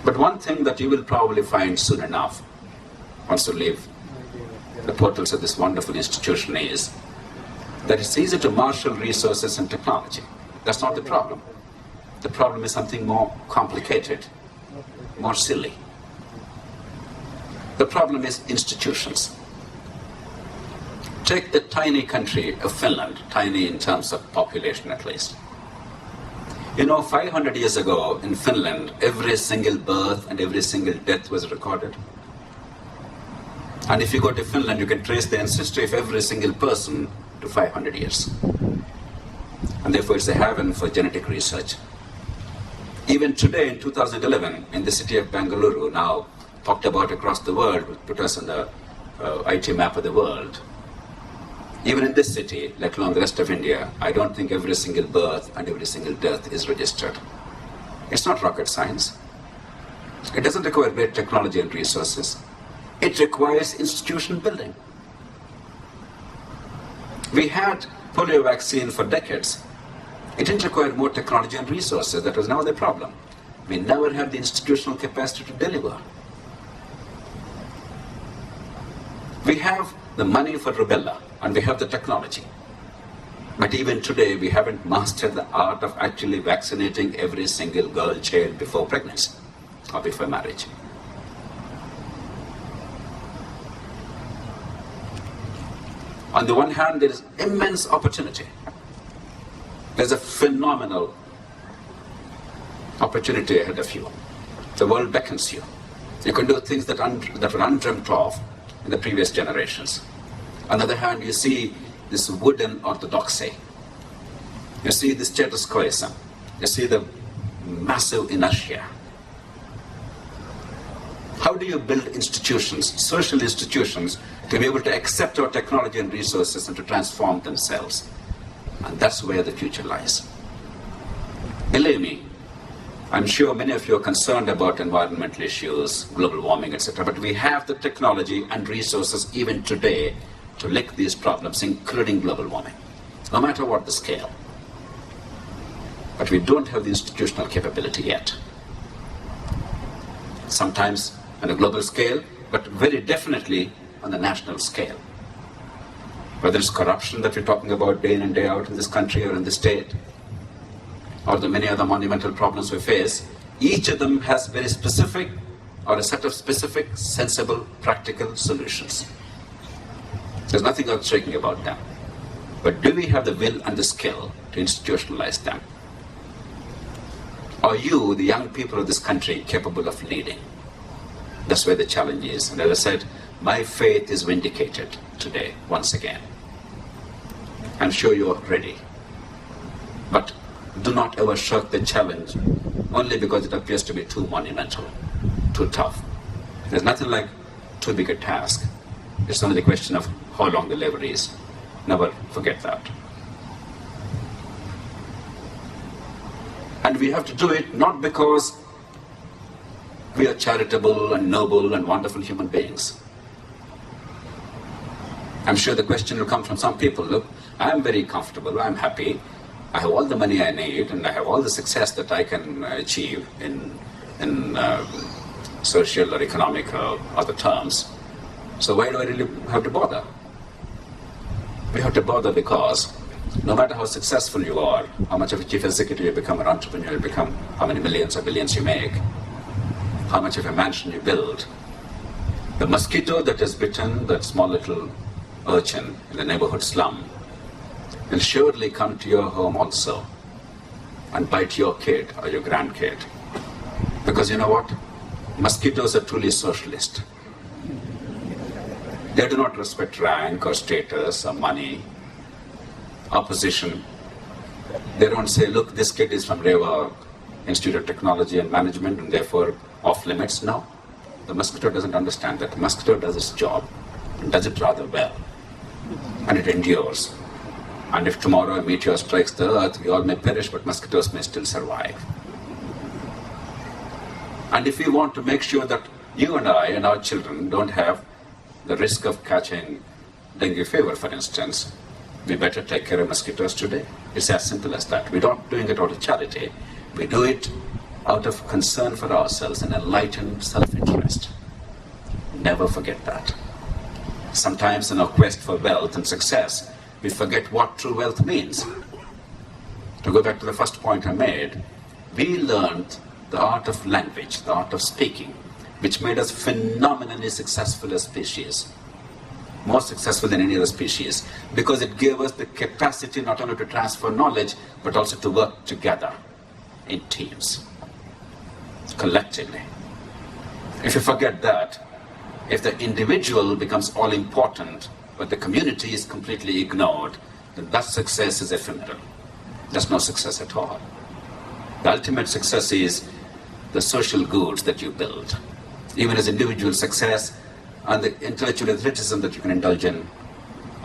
But one thing that you will probably find soon enough, once you leave the portals of this wonderful institution, is that it's easy to marshal resources and technology. That's not the problem. The problem is something more complicated, more silly. The problem is institutions. Take the tiny country of Finland, tiny in terms of population at least. 500 years ago in Finland, every single birth and every single death was recorded. And if you go to Finland, you can trace the ancestry of every single person to 500 years. And therefore it's a haven for genetic research. Even today in 2011, in the city of Bangalore, now talked about across the world, put us on the IT map of the world. Even in this city, let alone the rest of India, I don't think every single birth and every single death is registered. It's not rocket science. It doesn't require great technology and resources. It requires institution building. We had polio vaccine for decades. It didn't require more technology and resources. That was never the problem. We never had the institutional capacity to deliver. We have the money for rubella, and we have the technology. But even today, we haven't mastered the art of actually vaccinating every single girl child before pregnancy or before marriage. On the one hand, there is immense opportunity. There's a phenomenal opportunity ahead of you. The world beckons you. You can do things that were undreamt of in the previous generations. On the other hand, you see this wooden orthodoxy. You see the status quoism. You see the massive inertia. How do you build institutions, social institutions, to be able to accept our technology and resources and to transform themselves? And that's where the future lies. Believe me, I'm sure many of you are concerned about environmental issues, global warming, etc. But we have the technology and resources even today to lick these problems, including global warming, no matter what the scale. But we don't have the institutional capability yet. Sometimes on a global scale, but very definitely on the national scale. Whether it's corruption that we're talking about day in and day out in this country or in the state, or the many other monumental problems we face, each of them has very specific or a set of specific, sensible, practical solutions. There's nothing earth-shaking about them. But do we have the will and the skill to institutionalize them? Are you, the young people of this country, capable of leading? That's where the challenge is. And as I said, my faith is vindicated today, once again. I'm sure you're ready. But do not ever shirk the challenge only because it appears to be too monumental, too tough. There's nothing like too big a task. It's only the question of how long the lever is. Never forget that. And we have to do it not because we are charitable and noble and wonderful human beings. I'm sure the question will come from some people, look, I'm very comfortable, I'm happy, I have all the money I need, and I have all the success that I can achieve in social or economic or other terms. So why do I really have to bother? We have to bother because no matter how successful you are, how much of a chief executive you become, an entrepreneur you become, how many millions or billions you make, how much of a mansion you build, the mosquito that has bitten that small little urchin in the neighborhood slum will surely come to your home also and bite your kid or your grandkid. Because you know what? Mosquitoes are truly socialist. They do not respect rank or status or money or position. They don't say, look, this kid is from REVA, Institute of Technology and Management, and therefore off limits. No. The mosquito doesn't understand that. The mosquito does its job and does it rather well. And it endures. And if tomorrow a meteor strikes the earth, we all may perish, but mosquitoes may still survive. And if we want to make sure that you and I and our children don't have the risk of catching dengue fever, for instance, we better take care of mosquitoes today. It's as simple as that. We're not doing it out of charity. We do it out of concern for ourselves and enlightened self-interest. Never forget that. Sometimes in our quest for wealth and success, we forget what true wealth means. To go back to the first point I made, we learned the art of language, the art of speaking, which made us phenomenally successful as species. More successful than any other species, because it gave us the capacity not only to transfer knowledge, but also to work together in teams, collectively. If you forget that, if the individual becomes all important, but the community is completely ignored, then that success is ephemeral. There's no success at all. The ultimate success is the social goods that you build. Even as individual success, and the intellectual athleticism that you can indulge in,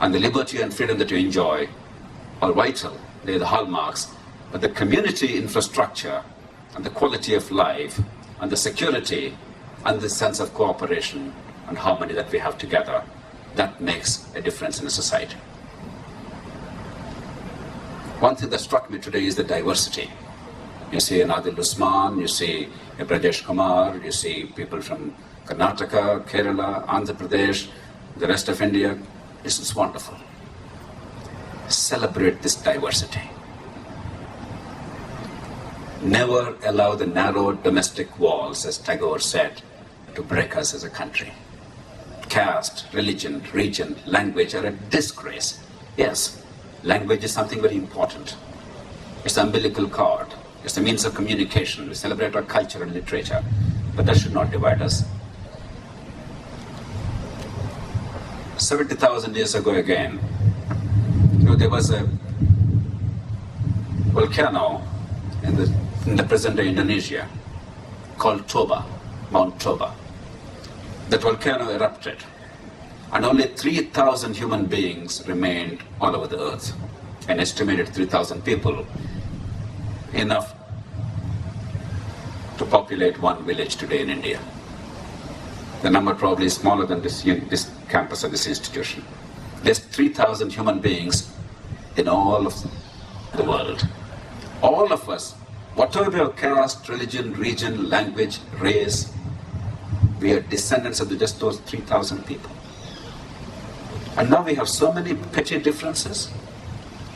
and the liberty and freedom that you enjoy, are vital. They're the hallmarks. But the community infrastructure, and the quality of life, and the security, and the sense of cooperation and harmony that we have together, that makes a difference in a society. One thing that struck me today is the diversity. You see an Adil Usman, you see a Brajesh Kumar, you see people from Karnataka, Kerala, Andhra Pradesh, the rest of India. This is wonderful. Celebrate this diversity. Never allow the narrow domestic walls, as Tagore said, to break us as a country. Caste, religion, region, language are a disgrace. Yes, language is something very important. It's the umbilical cord. It's the means of communication. We celebrate our culture and literature, but that should not divide us. 70,000 years ago again, there was a volcano in the present-day Indonesia called Toba, Mount Toba. That volcano erupted, and only 3,000 human beings remained all over the earth. An estimated 3,000 people, enough to populate one village today in India. The number probably is smaller than this campus of this institution. There's 3,000 human beings in all of the world. All of us, whatever your caste, religion, region, language, race, we are descendants of just those 3,000 people. And now we have so many petty differences.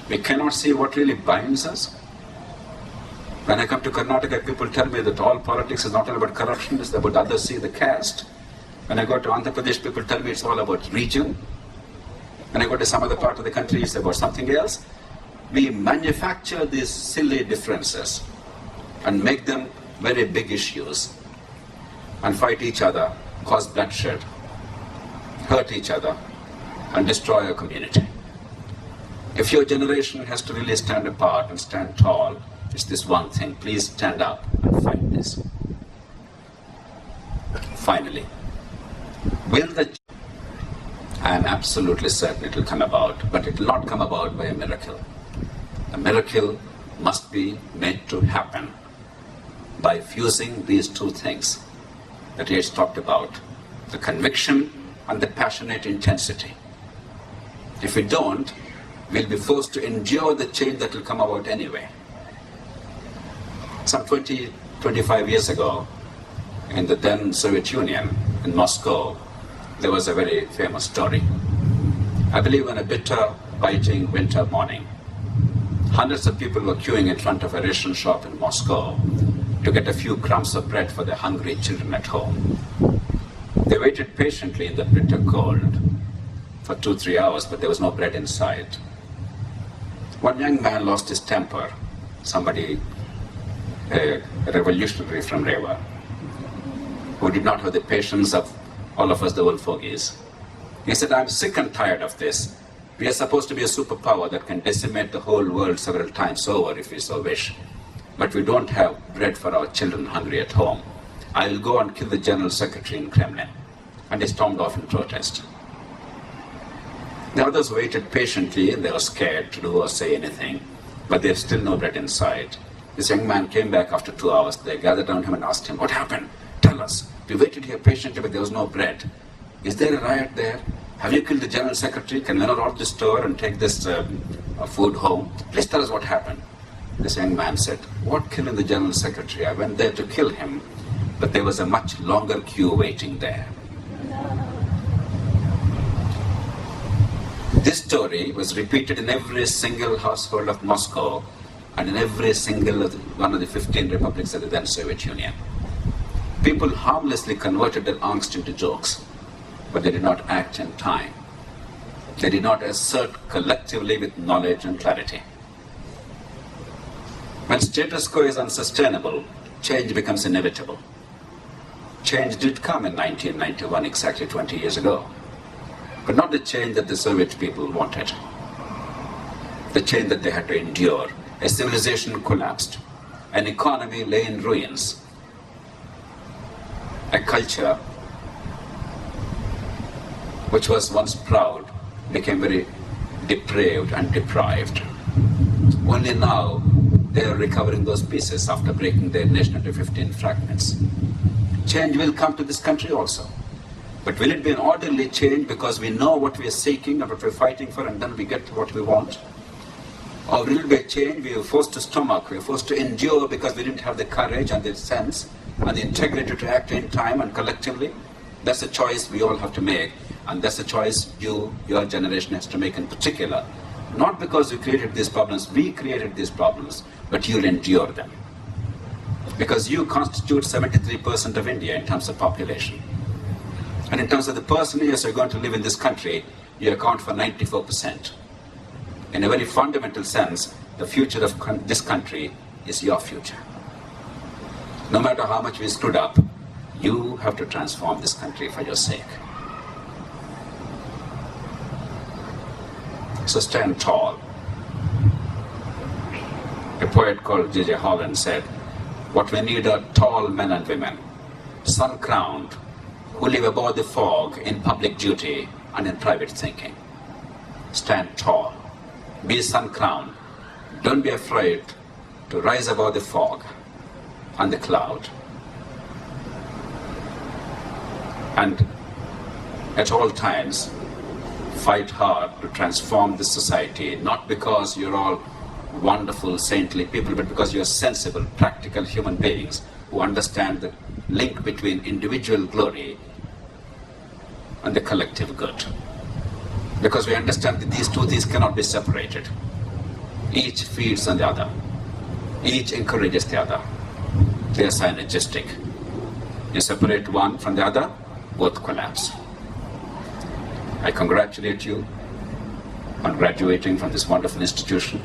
We cannot see what really binds us. When I come to Karnataka, people tell me that all politics is not all about corruption, it's about others see the caste. When I go to Andhra Pradesh, people tell me it's all about region. When I go to some other part of the country, it's about something else. We manufacture these silly differences and make them very big issues and fight each other, cause bloodshed, hurt each other, and destroy our community. If your generation has to really stand apart and stand tall, it's this one thing. Please stand up and fight this. Finally, I am absolutely certain it will come about, but it will not come about by a miracle. A miracle must be made to happen by fusing these two things that he has talked about, the conviction and the passionate intensity. If we don't, we'll be forced to endure the change that will come about anyway. Some 25 years ago, in the then Soviet Union, in Moscow, there was a very famous story. I believe on a bitter, biting winter morning, hundreds of people were queuing in front of a ration shop in Moscow to get a few crumbs of bread for their hungry children at home. They waited patiently in the bitter cold for 2-3 hours, but there was no bread inside. One young man lost his temper, somebody, a revolutionary from REVA, who did not have the patience of all of us, the old fogies. He said, I'm sick and tired of this. We are supposed to be a superpower that can decimate the whole world several times over if we so wish. But we don't have bread for our children hungry at home. I will go and kill the General Secretary in Kremlin. And he stormed off in protest. The others waited patiently and they were scared to do or say anything, but there's still no bread inside. This young man came back after 2 hours. They gathered around him and asked him, what happened? Tell us. We waited here patiently, but there was no bread. Is there a riot there? Have you killed the General Secretary? Can we not rob the store and take this food home? Please tell us what happened. This young man said, "What killing the General Secretary? I went there to kill him, but there was a much longer queue waiting there." This story was repeated in every single household of Moscow and in every single one of the 15 republics of the then Soviet Union. People harmlessly converted their angst into jokes, but they did not act in time. They did not assert collectively with knowledge and clarity. When status quo is unsustainable, change becomes inevitable. Change did come in 1991, exactly 20 years ago. But not the change that the Soviet people wanted. The change that they had to endure. A civilization collapsed. An economy lay in ruins. A culture which was once proud became very depraved and deprived. Only now they are recovering those pieces after breaking their nation into 15 fragments. Change will come to this country also. But will it be an orderly change because we know what we are seeking and what we are fighting for and then we get what we want? Or will it be a change we are forced to stomach, we are forced to endure because we didn't have the courage and the sense and the integrity to act in time and collectively? That's a choice we all have to make, and that's a choice your generation has to make in particular. Not because we created these problems, we created these problems, but you'll endure them. Because you constitute 73% of India in terms of population. And in terms of the personages who are going to live in this country, you account for 94%. In a very fundamental sense, the future of this country is your future. No matter how much we screwed up, you have to transform this country for your sake. So stand tall. A poet called J.J. Holland said, "What we need are tall men and women, sun-crowned, who live above the fog in public duty and in private thinking." Stand tall. Be sun-crowned. Don't be afraid to rise above the fog and the cloud. And at all times, fight hard to transform this society, not because you're all wonderful, saintly people, but because you're sensible, practical human beings who understand the link between individual glory and the collective good. Because we understand that these two things cannot be separated. Each feeds on the other. Each encourages the other. They are synergistic. You separate one from the other, both collapse. I congratulate you on graduating from this wonderful institution.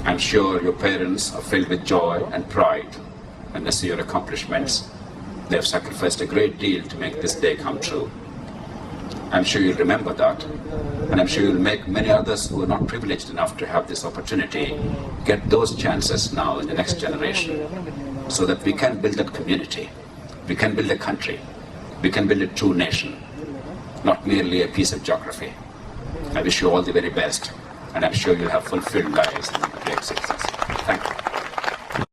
I'm sure your parents are filled with joy and pride when they see your accomplishments. They have sacrificed a great deal to make this day come true. I'm sure you'll remember that, and I'm sure you'll make many others who are not privileged enough to have this opportunity get those chances now in the next generation, so that we can build that community, we can build a country, we can build a true nation, not merely a piece of geography. I wish you all the very best, and I'm sure you'll have fulfilled lives and great success. Thank you.